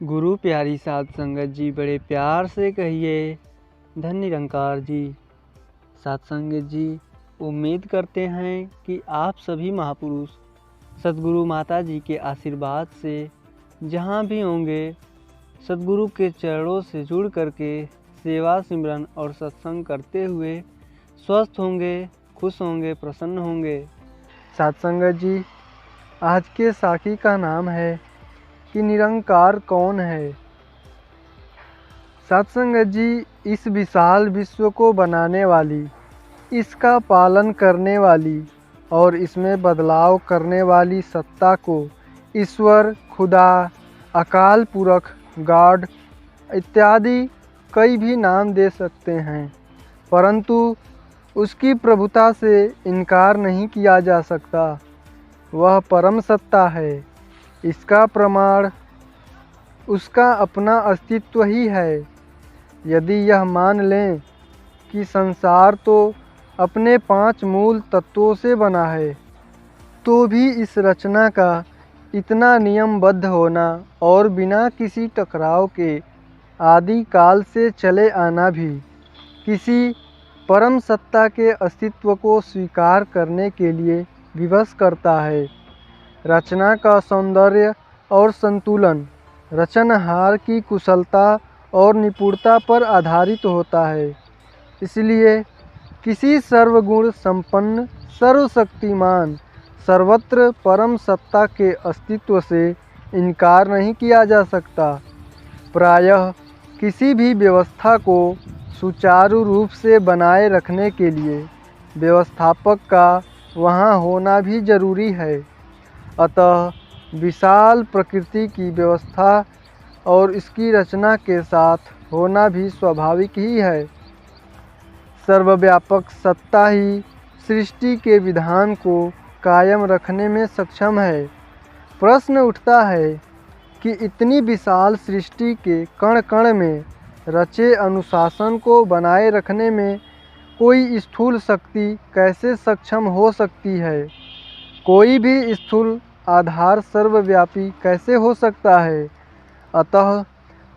गुरु प्यारी साध संगत जी, बड़े प्यार से कहिए धन निरंकार जी। साध संगत जी, उम्मीद करते हैं कि आप सभी महापुरुष सद्गुरु माता जी के आशीर्वाद से जहाँ भी होंगे सद्गुरु के चरणों से जुड़ करके सेवा सिमरन और सत्संग करते हुए स्वस्थ होंगे, खुश होंगे, प्रसन्न होंगे। साध संगत जी, आज के साखी का नाम है कि निरंकार कौन है। सत्संगत जी, इस विशाल विश्व को बनाने वाली, इसका पालन करने वाली और इसमें बदलाव करने वाली सत्ता को ईश्वर, खुदा, अकाल पुरख, गॉड इत्यादि कई भी नाम दे सकते हैं, परंतु उसकी प्रभुता से इनकार नहीं किया जा सकता। वह परम सत्ता है। इसका प्रमाण उसका अपना अस्तित्व ही है। यदि यह मान लें कि संसार तो अपने 5 मूल तत्वों से बना है, तो भी इस रचना का इतना नियमबद्ध होना और बिना किसी टकराव के आदि काल से चले आना भी किसी परम सत्ता के अस्तित्व को स्वीकार करने के लिए विवश करता है। रचना का सौंदर्य और संतुलन रचनहार की कुशलता और निपुणता पर आधारित होता है। इसलिए किसी सर्वगुण संपन्न, सर्वशक्तिमान, सर्वत्र परम सत्ता के अस्तित्व से इनकार नहीं किया जा सकता। प्रायः किसी भी व्यवस्था को सुचारू रूप से बनाए रखने के लिए व्यवस्थापक का वहाँ होना भी जरूरी है। अतः विशाल प्रकृति की व्यवस्था और इसकी रचना के साथ होना भी स्वाभाविक ही है। सर्वव्यापक सत्ता ही सृष्टि के विधान को कायम रखने में सक्षम है। प्रश्न उठता है कि इतनी विशाल सृष्टि के कण कण में रचे अनुशासन को बनाए रखने में कोई स्थूल शक्ति कैसे सक्षम हो सकती है। कोई भी स्थूल आधार सर्वव्यापी कैसे हो सकता है। अतः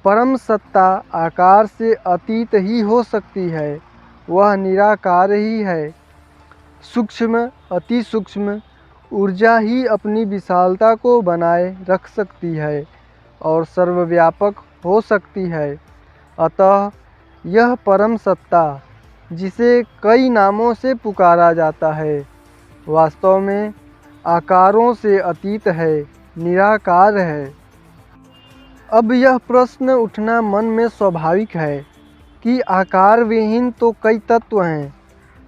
परम सत्ता आकार से अतीत ही हो सकती है। वह निराकार ही है। सूक्ष्म, अति सूक्ष्म ऊर्जा ही अपनी विशालता को बनाए रख सकती है और सर्वव्यापक हो सकती है। अतः यह परम सत्ता, जिसे कई नामों से पुकारा जाता है, वास्तव में आकारों से अतीत है, निराकार है। अब यह प्रश्न उठना मन में स्वाभाविक है कि आकार विहीन तो कई तत्व हैं,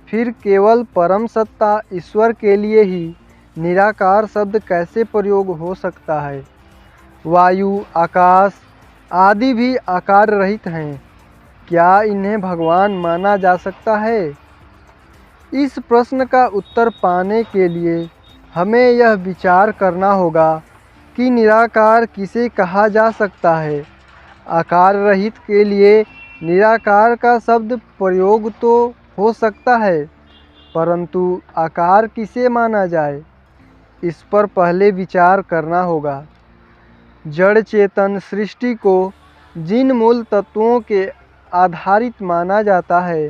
फिर केवल परम सत्ता ईश्वर के लिए ही निराकार शब्द कैसे प्रयोग हो सकता है। वायु, आकाश आदि भी आकार रहित हैं। क्या इन्हें भगवान माना जा सकता है? इस प्रश्न का उत्तर पाने के लिए हमें यह विचार करना होगा कि निराकार किसे कहा जा सकता है। आकार रहित के लिए निराकार का शब्द प्रयोग तो हो सकता है, परंतु आकार किसे माना जाए, इस पर पहले विचार करना होगा। जड़ चेतन सृष्टि को जिन मूल तत्वों के आधारित माना जाता है,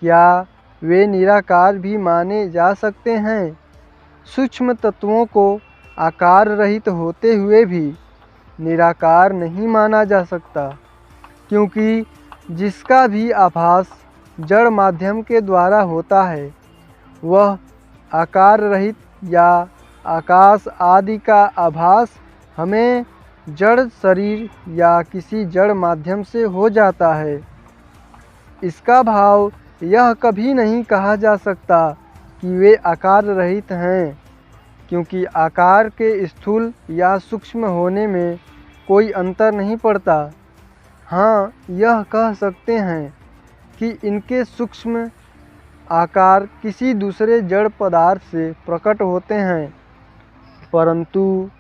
क्या वे निराकार भी माने जा सकते हैं? सूक्ष्म तत्वों को आकार रहित होते हुए भी निराकार नहीं माना जा सकता, क्योंकि जिसका भी आभास जड़ माध्यम के द्वारा होता है, वह आकार रहित या आकाश आदि का आभास हमें जड़ शरीर या किसी जड़ माध्यम से हो जाता है। इसका भाव यह कभी नहीं कहा जा सकता कि वे आकार रहित हैं, क्योंकि आकार के स्थूल या सूक्ष्म होने में कोई अंतर नहीं पड़ता। हाँ, यह कह सकते हैं कि इनके सूक्ष्म आकार किसी दूसरे जड़ पदार्थ से प्रकट होते हैं, परंतु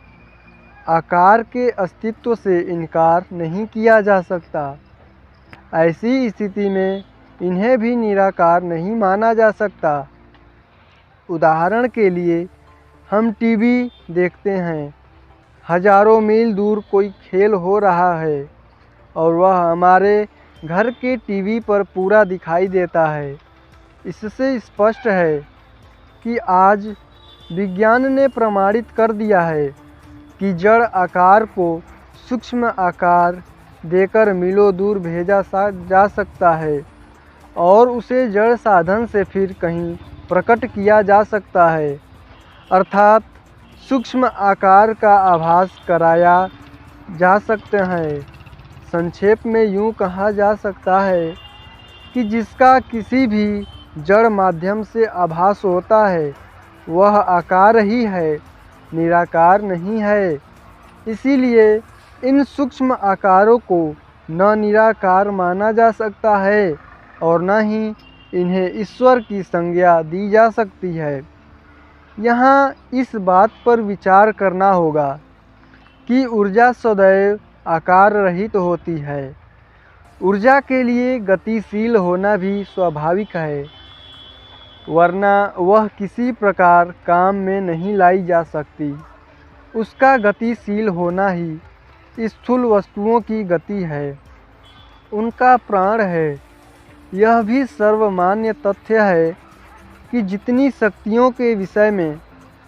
आकार के अस्तित्व से इनकार नहीं किया जा सकता। ऐसी स्थिति में इन्हें भी निराकार नहीं माना जा सकता। उदाहरण के लिए हम टीवी देखते हैं, हजारों मील दूर कोई खेल हो रहा है और वह हमारे घर के टीवी पर पूरा दिखाई देता है। इससे स्पष्ट है कि आज विज्ञान ने प्रमाणित कर दिया है कि जड़ आकार को सूक्ष्म आकार देकर मीलों दूर भेजा जा सकता है और उसे जड़ साधन से फिर कहीं प्रकट किया जा सकता है, अर्थात सूक्ष्म आकार का आभास कराया जा सकते हैं। संक्षेप में यूँ कहा जा सकता है कि जिसका किसी भी जड़ माध्यम से आभास होता है वह आकार ही है, निराकार नहीं है। इसीलिए इन सूक्ष्म आकारों को न निराकार माना जा सकता है और न ही इन्हें ईश्वर की संज्ञा दी जा सकती है। यहाँ इस बात पर विचार करना होगा कि ऊर्जा सदैव आकार रहित होती है। ऊर्जा के लिए गतिशील होना भी स्वाभाविक है, वरना वह किसी प्रकार काम में नहीं लाई जा सकती। उसका गतिशील होना ही स्थूल वस्तुओं की गति है, उनका प्राण है। यह भी सर्वमान्य तथ्य है कि जितनी शक्तियों के विषय में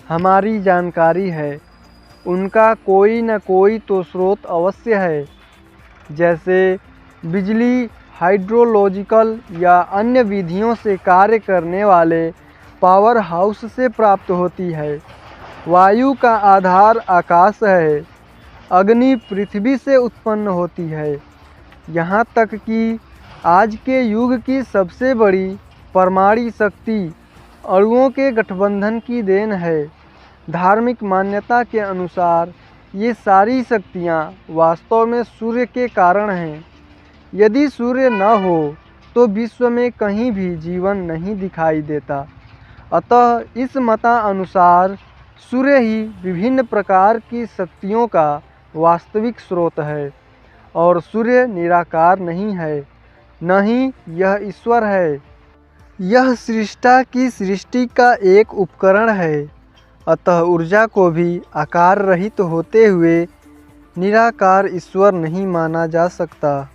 हमारी जानकारी है उनका कोई न कोई तो स्रोत अवश्य है। जैसे बिजली हाइड्रोलॉजिकल या अन्य विधियों से कार्य करने वाले पावर हाउस से प्राप्त होती है। वायु का आधार आकाश है, अग्नि पृथ्वी से उत्पन्न होती है। यहाँ तक कि आज के युग की सबसे बड़ी परमाणु शक्ति अणुओं के गठबंधन की देन है। धार्मिक मान्यता के अनुसार ये सारी शक्तियाँ वास्तव में सूर्य के कारण हैं। यदि सूर्य न हो तो विश्व में कहीं भी जीवन नहीं दिखाई देता। अतः इस मतानुसार सूर्य ही विभिन्न प्रकार की शक्तियों का वास्तविक स्रोत है और सूर्य निराकार नहीं है, न ही यह ईश्वर है। यह सृष्टा की सृष्टि का एक उपकरण है। अतः ऊर्जा को भी आकार रहित होते हुए निराकार ईश्वर नहीं माना जा सकता,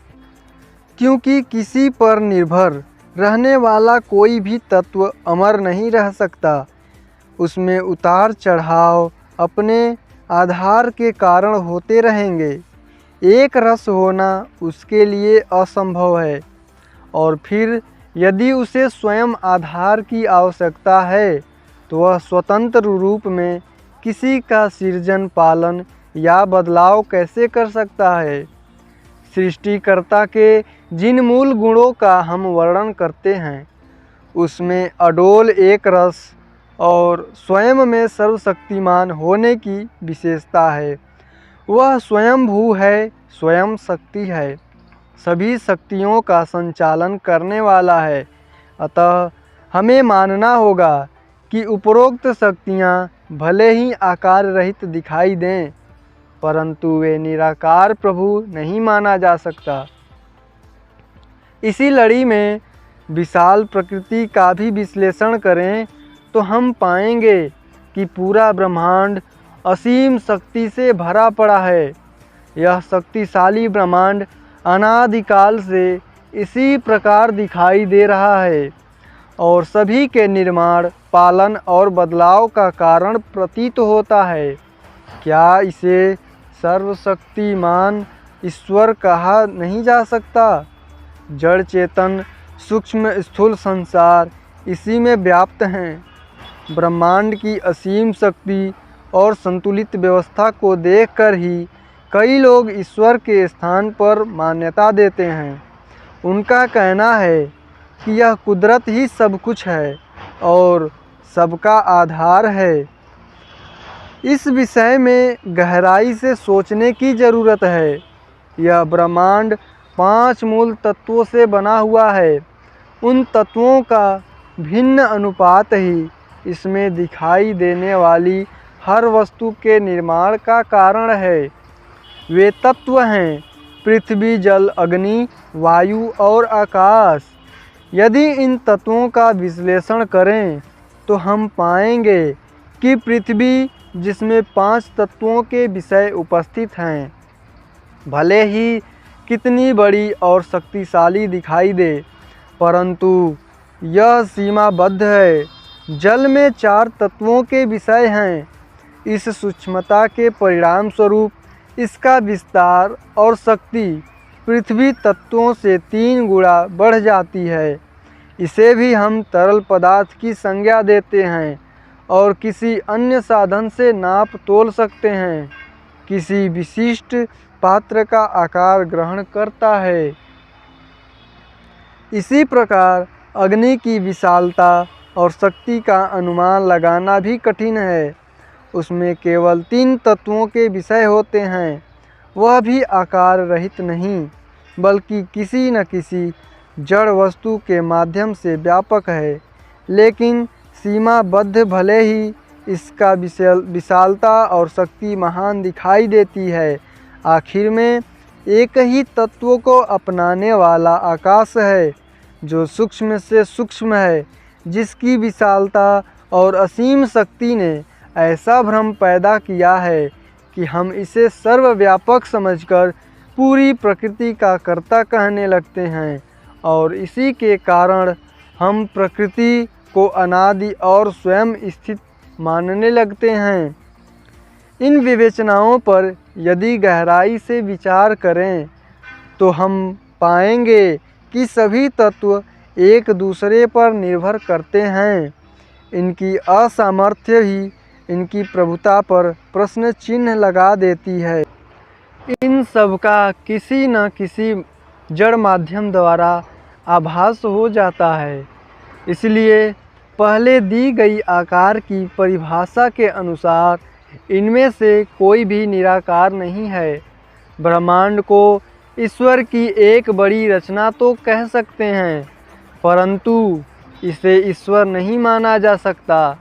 क्योंकि किसी पर निर्भर रहने वाला कोई भी तत्व अमर नहीं रह सकता। उसमें उतार चढ़ाव अपने आधार के कारण होते रहेंगे। एक रस होना उसके लिए असंभव है और फिर यदि उसे स्वयं आधार की आवश्यकता है तो वह स्वतंत्र रूप में किसी का सृजन पालन या बदलाव कैसे कर सकता है। सृष्टिकर्ता के जिन मूल गुणों का हम वर्णन करते हैं उसमें अडोल एक रस और स्वयं में सर्वशक्तिमान होने की विशेषता है। वह स्वयंभू है, स्वयं शक्ति है, सभी शक्तियों का संचालन करने वाला है। अतः हमें मानना होगा कि उपरोक्त शक्तियाँ भले ही आकार रहित दिखाई दें, परंतु वे निराकार प्रभु नहीं माना जा सकता। इसी लड़ी में विशाल प्रकृति का भी विश्लेषण करें तो हम पाएंगे कि पूरा ब्रह्मांड असीम शक्ति से भरा पड़ा है। यह शक्तिशाली ब्रह्मांड अनादिकाल से इसी प्रकार दिखाई दे रहा है और सभी के निर्माण, पालन और बदलाव का कारण प्रतीत होता है। क्या इसे सर्वशक्तिमान ईश्वर कहा नहीं जा सकता? जड़ चेतन सूक्ष्म स्थूल संसार इसी में व्याप्त हैं। ब्रह्मांड की असीम शक्ति और संतुलित व्यवस्था को देखकर ही कई लोग ईश्वर के स्थान पर मान्यता देते हैं। उनका कहना है कि यह कुदरत ही सब कुछ है और सबका आधार है। इस विषय में गहराई से सोचने की ज़रूरत है। यह ब्रह्मांड 5 मूल तत्वों से बना हुआ है। उन तत्वों का भिन्न अनुपात ही इसमें दिखाई देने वाली हर वस्तु के निर्माण का कारण है। वे तत्व हैं पृथ्वी, जल, अग्नि, वायु और आकाश। यदि इन तत्वों का विश्लेषण करें तो हम पाएंगे कि पृथ्वी जिसमें 5 तत्वों के विषय उपस्थित हैं, भले ही कितनी बड़ी और शक्तिशाली दिखाई दे, परंतु यह सीमाबद्ध है। जल में 4 तत्वों के विषय हैं। इस सूक्ष्मता के परिणाम स्वरूप इसका विस्तार और शक्ति पृथ्वी तत्वों से 3 गुना बढ़ जाती है। इसे भी हम तरल पदार्थ की संज्ञा देते हैं और किसी अन्य साधन से नाप तोल सकते हैं। किसी विशिष्ट पात्र का आकार ग्रहण करता है। इसी प्रकार अग्नि की विशालता और शक्ति का अनुमान लगाना भी कठिन है। उसमें केवल 3 तत्वों के विषय होते हैं, वह भी आकार रहित नहीं, बल्कि किसी न किसी जड़ वस्तु के माध्यम से व्यापक है। लेकिन सीमाबद्ध भले ही इसका विशालता और शक्ति महान दिखाई देती है, आखिर में एक ही तत्व को अपनाने वाला आकाश है, जो सूक्ष्म से सूक्ष्म है, जिसकी विशालता और असीम शक्ति ने ऐसा भ्रम पैदा किया है कि हम इसे सर्वव्यापक समझकर पूरी प्रकृति का कर्ता कहने लगते हैं, और इसी के कारण हम प्रकृति को अनादि और स्वयं स्थित मानने लगते हैं। इन विवेचनाओं पर यदि गहराई से विचार करें तो हम पाएंगे कि सभी तत्व एक दूसरे पर निर्भर करते हैं। इनकी असामर्थ्य ही इनकी प्रभुता पर प्रश्न चिन्ह लगा देती है। इन सब का किसी न किसी जड़ माध्यम द्वारा आभास हो जाता है। इसलिए पहले दी गई आकार की परिभाषा के अनुसार इनमें से कोई भी निराकार नहीं है। ब्रह्मांड को ईश्वर की एक बड़ी रचना तो कह सकते हैं, परंतु इसे ईश्वर नहीं माना जा सकता।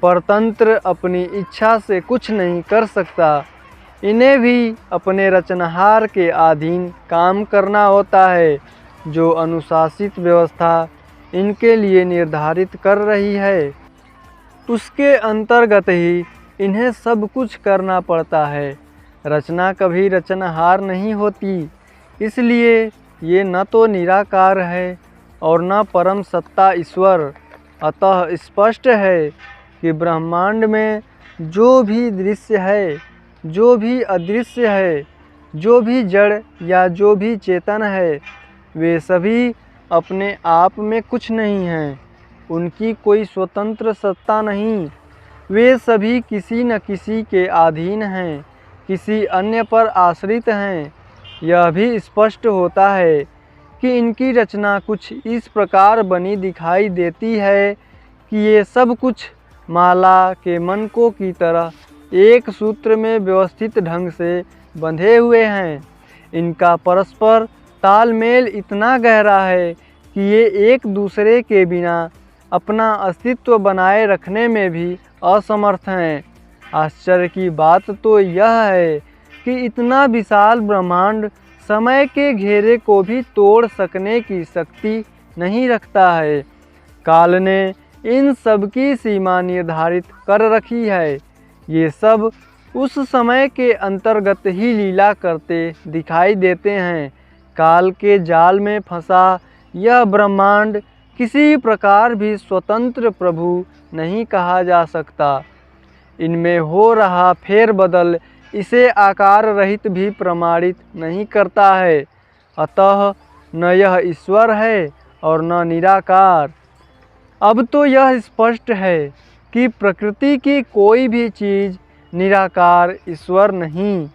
परतंत्र अपनी इच्छा से कुछ नहीं कर सकता। इन्हें भी अपने रचनहार के अधीन काम करना होता है, जो अनुशासित व्यवस्था इनके लिए निर्धारित कर रही है। उसके अंतर्गत ही इन्हें सब कुछ करना पड़ता है। रचना कभी रचनहार नहीं होती, इसलिए ये न तो निराकार है और न परम सत्ता ईश्वर। अतः स्पष्ट है कि ब्रह्मांड में जो भी दृश्य है, जो भी अदृश्य है, जो भी जड़ या जो भी चेतन है, वे सभी अपने आप में कुछ नहीं हैं। उनकी कोई स्वतंत्र सत्ता नहीं। वे सभी किसी न किसी के अधीन हैं, किसी अन्य पर आश्रित हैं। यह भी स्पष्ट होता है कि इनकी रचना कुछ इस प्रकार बनी दिखाई देती है कि ये सब कुछ माला के मनकों की तरह एक सूत्र में व्यवस्थित ढंग से बंधे हुए हैं। इनका परस्पर तालमेल इतना गहरा है कि ये एक दूसरे के बिना अपना अस्तित्व बनाए रखने में भी असमर्थ हैं। आश्चर्य की बात तो यह है कि इतना विशाल ब्रह्मांड समय के घेरे को भी तोड़ सकने की शक्ति नहीं रखता है। काल ने इन सब की सीमा निर्धारित कर रखी है। ये सब उस समय के अंतर्गत ही लीला करते दिखाई देते हैं। काल के जाल में फंसा यह ब्रह्मांड किसी प्रकार भी स्वतंत्र प्रभु नहीं कहा जा सकता। इनमें हो रहा फेरबदल इसे आकार रहित भी प्रमाणित नहीं करता है। अतः न यह ईश्वर है और न निराकार। अब तो यह स्पष्ट है कि प्रकृति की कोई भी चीज़ निराकार ईश्वर नहीं,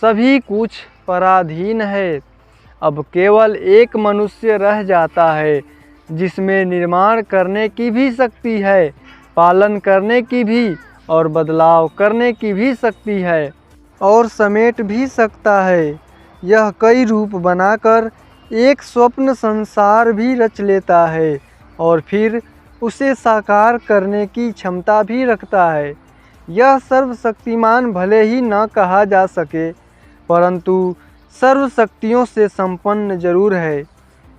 सभी कुछ पराधीन है। अब केवल एक मनुष्य रह जाता है, जिसमें निर्माण करने की भी शक्ति है, पालन करने की भी और बदलाव करने की भी शक्ति है, और समेट भी सकता है। यह कई रूप बनाकर एक स्वप्न संसार भी रच लेता है और फिर उसे साकार करने की क्षमता भी रखता है। यह सर्वशक्तिमान भले ही न कहा जा सके, परंतु सर्वशक्तियों से संपन्न जरूर है।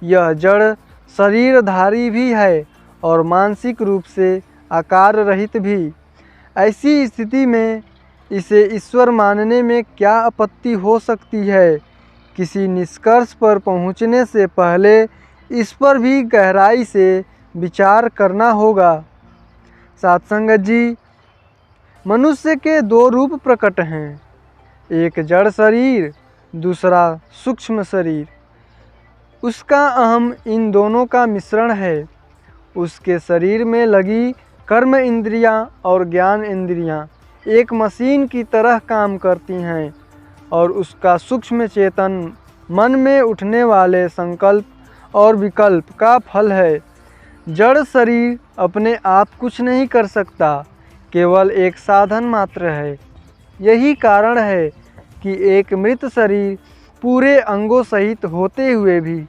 यह जड़ शरीरधारी भी है और मानसिक रूप से आकार रहित भी। ऐसी स्थिति में इसे ईश्वर मानने में क्या आपत्ति हो सकती है? किसी निष्कर्ष पर पहुँचने से पहले इस पर भी गहराई से विचार करना होगा। साथ संगत जी, मनुष्य के दो रूप प्रकट हैं, एक जड़ शरीर, दूसरा सूक्ष्म शरीर। उसका अहम इन दोनों का मिश्रण है। उसके शरीर में लगी कर्म इंद्रियां और ज्ञान इंद्रियां एक मशीन की तरह काम करती हैं और उसका सूक्ष्म चेतन मन में उठने वाले संकल्प और विकल्प का फल है। जड़ शरीर अपने आप कुछ नहीं कर सकता, केवल एक साधन मात्र है। यही कारण है कि एक मृत शरीर पूरे अंगों सहित होते हुए भी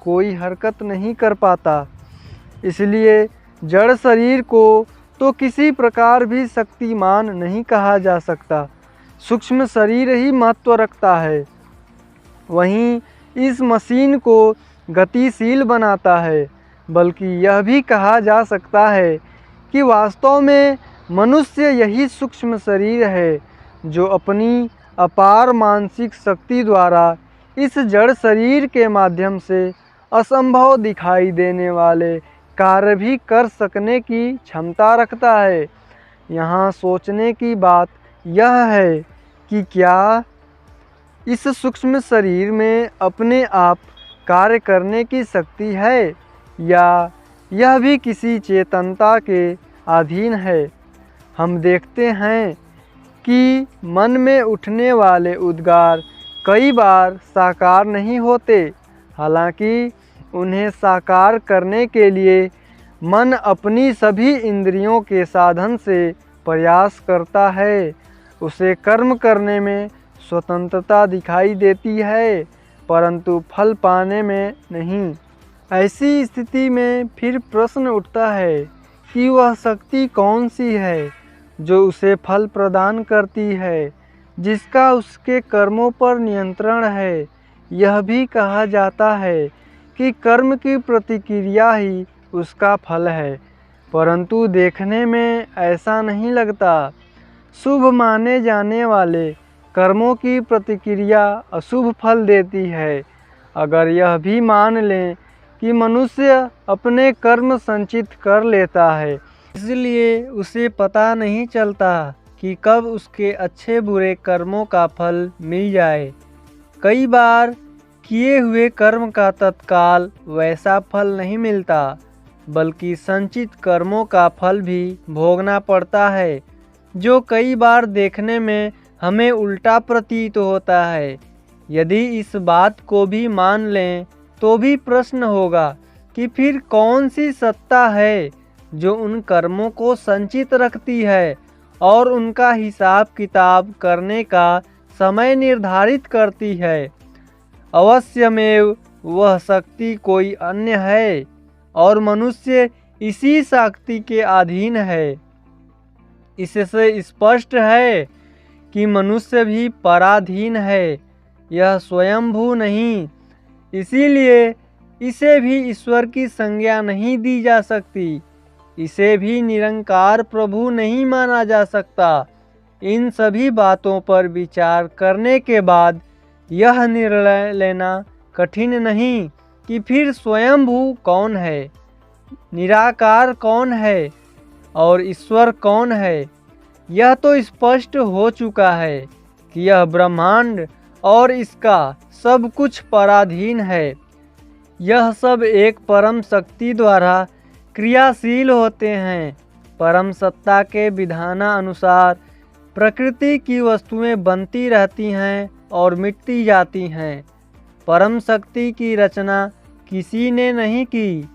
कोई हरकत नहीं कर पाता। इसलिए जड़ शरीर को तो किसी प्रकार भी शक्तिमान नहीं कहा जा सकता। सूक्ष्म शरीर ही महत्व रखता है। वहीं इस मशीन को गतिशील बनाता है। बल्कि यह भी कहा जा सकता है कि वास्तव में मनुष्य यही सूक्ष्म शरीर है जो अपनी अपार मानसिक शक्ति द्वारा इस जड़ शरीर के माध्यम से असंभव दिखाई देने वाले कार्य भी कर सकने की क्षमता रखता है। यहाँ सोचने की बात यह है कि क्या इस सूक्ष्म शरीर में अपने आप कार्य करने की शक्ति है या यह भी किसी चेतनता के अधीन है। हम देखते हैं कि मन में उठने वाले उद्गार कई बार साकार नहीं होते, हालांकि उन्हें साकार करने के लिए मन अपनी सभी इंद्रियों के साधन से प्रयास करता है। उसे कर्म करने में स्वतंत्रता दिखाई देती है, परंतु फल पाने में नहीं। ऐसी स्थिति में फिर प्रश्न उठता है कि वह शक्ति कौन सी है जो उसे फल प्रदान करती है, जिसका उसके कर्मों पर नियंत्रण है। यह भी कहा जाता है कि कर्म की प्रतिक्रिया ही उसका फल है, परंतु देखने में ऐसा नहीं लगता। शुभ माने जाने वाले कर्मों की प्रतिक्रिया अशुभ फल देती है। अगर यह भी मान लें कि मनुष्य अपने कर्म संचित कर लेता है, इसलिए उसे पता नहीं चलता कि कब उसके अच्छे बुरे कर्मों का फल मिल जाए। कई बार किए हुए कर्म का तत्काल वैसा फल नहीं मिलता, बल्कि संचित कर्मों का फल भी भोगना पड़ता है, जो कई बार देखने में हमें उल्टा प्रतीत होता है। यदि इस बात को भी मान लें तो भी प्रश्न होगा कि फिर कौन सी सत्ता है जो उन कर्मों को संचित रखती है और उनका हिसाब किताब करने का समय निर्धारित करती है। अवश्यमेव वह शक्ति कोई अन्य है और मनुष्य इसी शक्ति के अधीन है। इससे स्पष्ट है कि मनुष्य भी पराधीन है, यह स्वयंभू नहीं। इसीलिए इसे भी ईश्वर की संज्ञा नहीं दी जा सकती। इसे भी निरंकार प्रभु नहीं माना जा सकता। इन सभी बातों पर विचार करने के बाद यह निर्णय लेना कठिन नहीं कि फिर स्वयंभू कौन है, निराकार कौन है और ईश्वर कौन है। यह तो स्पष्ट हो चुका है कि यह ब्रह्मांड और इसका सब कुछ पराधीन है। यह सब एक परम शक्ति द्वारा क्रियाशील होते हैं। परम सत्ता के विधानानुसार प्रकृति की वस्तुएं बनती रहती हैं और मिटती जाती हैं। परम शक्ति की रचना किसी ने नहीं की।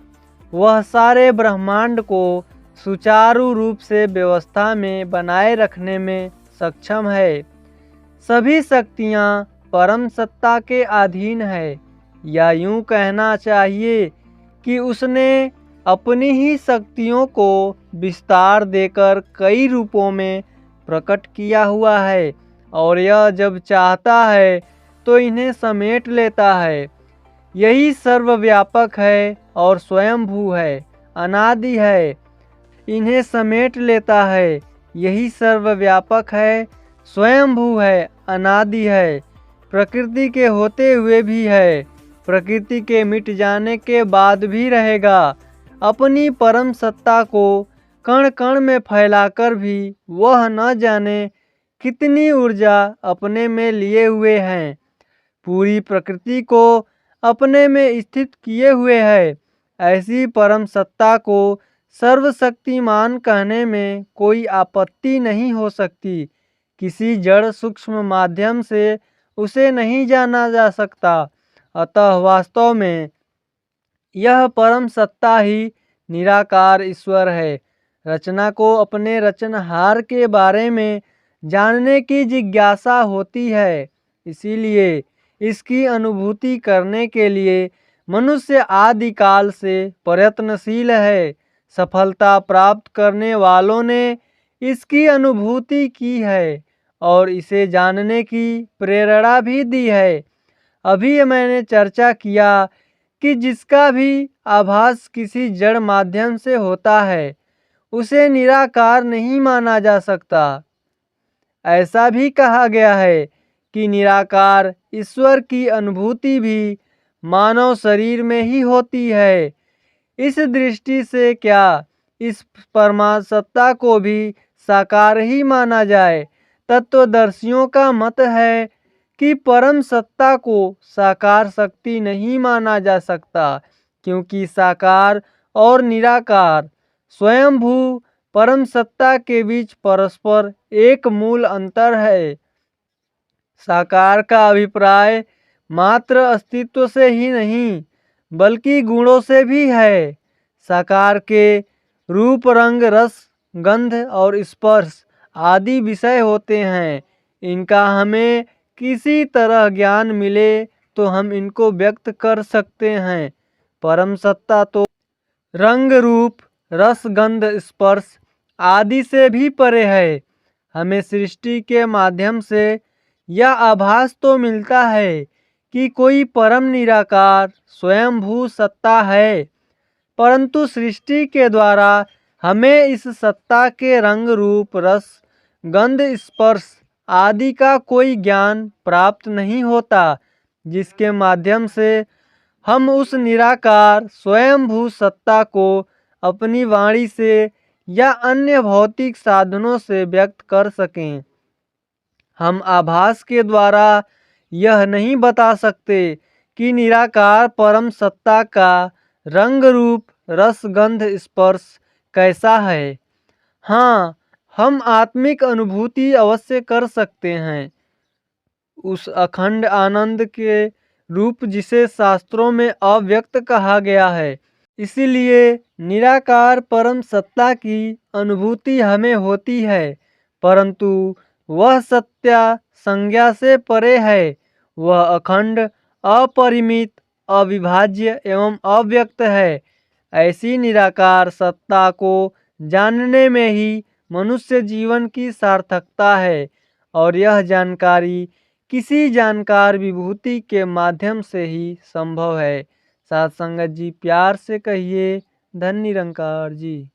वह सारे ब्रह्मांड को सुचारू रूप से व्यवस्था में बनाए रखने में सक्षम है। सभी शक्तियाँ परम सत्ता के अधीन है, या यूं कहना चाहिए कि उसने अपनी ही शक्तियों को विस्तार देकर कई रूपों में प्रकट किया हुआ है और यह जब चाहता है तो इन्हें समेट लेता है। यही सर्वव्यापक है और स्वयंभू है, अनादि है। इन्हें समेट लेता है, यही सर्वव्यापक है, स्वयंभू है, अनादि है, प्रकृति के होते हुए भी है, प्रकृति के मिट जाने के बाद भी रहेगा। अपनी परम सत्ता को कण कण में फैलाकर भी वह न जाने कितनी ऊर्जा अपने में लिए हुए हैं, पूरी प्रकृति को अपने में स्थित किए हुए है। ऐसी परम सत्ता को सर्वशक्तिमान कहने में कोई आपत्ति नहीं हो सकती। किसी जड़ सूक्ष्म माध्यम से उसे नहीं जाना जा सकता। अतः वास्तव में यह परम सत्ता ही निराकार ईश्वर है। रचना को अपने रचनहार के बारे में जानने की जिज्ञासा होती है, इसीलिए इसकी अनुभूति करने के लिए मनुष्य आदिकाल से प्रयत्नशील है। सफलता प्राप्त करने वालों ने इसकी अनुभूति की है और इसे जानने की प्रेरणा भी दी है। अभी मैंने चर्चा किया कि जिसका भी आभास किसी जड़ माध्यम से होता है उसे निराकार नहीं माना जा सकता। ऐसा भी कहा गया है कि निराकार ईश्वर की अनुभूति भी मानव शरीर में ही होती है। इस दृष्टि से क्या इस परमात्मा को भी साकार ही माना जाए? तत्वदर्शियों का मत है कि परम सत्ता को साकार शक्ति नहीं माना जा सकता, क्योंकि साकार और निराकार स्वयंभू परम सत्ता के बीच परस्पर एक मूल अंतर है। साकार का अभिप्राय मात्र अस्तित्व से ही नहीं बल्कि गुणों से भी है। साकार के रूप, रंग, रस, गंध और स्पर्श आदि विषय होते हैं। इनका हमें किसी तरह ज्ञान मिले तो हम इनको व्यक्त कर सकते हैं। परम सत्ता तो रंग, रूप, रस, गंध, स्पर्श आदि से भी परे है। हमें सृष्टि के माध्यम से यह आभास तो मिलता है कि कोई परम निराकार स्वयंभू सत्ता है, परंतु सृष्टि के द्वारा हमें इस सत्ता के रंग, रूप, रस, गंध, स्पर्श आदि का कोई ज्ञान प्राप्त नहीं होता, जिसके माध्यम से हम उस निराकार स्वयंभू सत्ता को अपनी वाणी से या अन्य भौतिक साधनों से व्यक्त कर सकें। हम आभास के द्वारा यह नहीं बता सकते कि निराकार परम सत्ता का रंग, रूप, रस, गंध, स्पर्श कैसा है। हाँ, हम आत्मिक अनुभूति अवश्य कर सकते हैं उस अखंड आनंद के रूप जिसे शास्त्रों में अव्यक्त कहा गया है। इसीलिए निराकार परम सत्ता की अनुभूति हमें होती है, परंतु वह सत्या संज्ञा से परे है। वह अखंड, अपरिमित, अविभाज्य एवं अव्यक्त है। ऐसी निराकार सत्ता को जानने में ही मनुष्य जीवन की सार्थकता है, और यह जानकारी किसी जानकार विभूति के माध्यम से ही संभव है। साथ संगत जी प्यार से कहिए, धन निरंकार जी।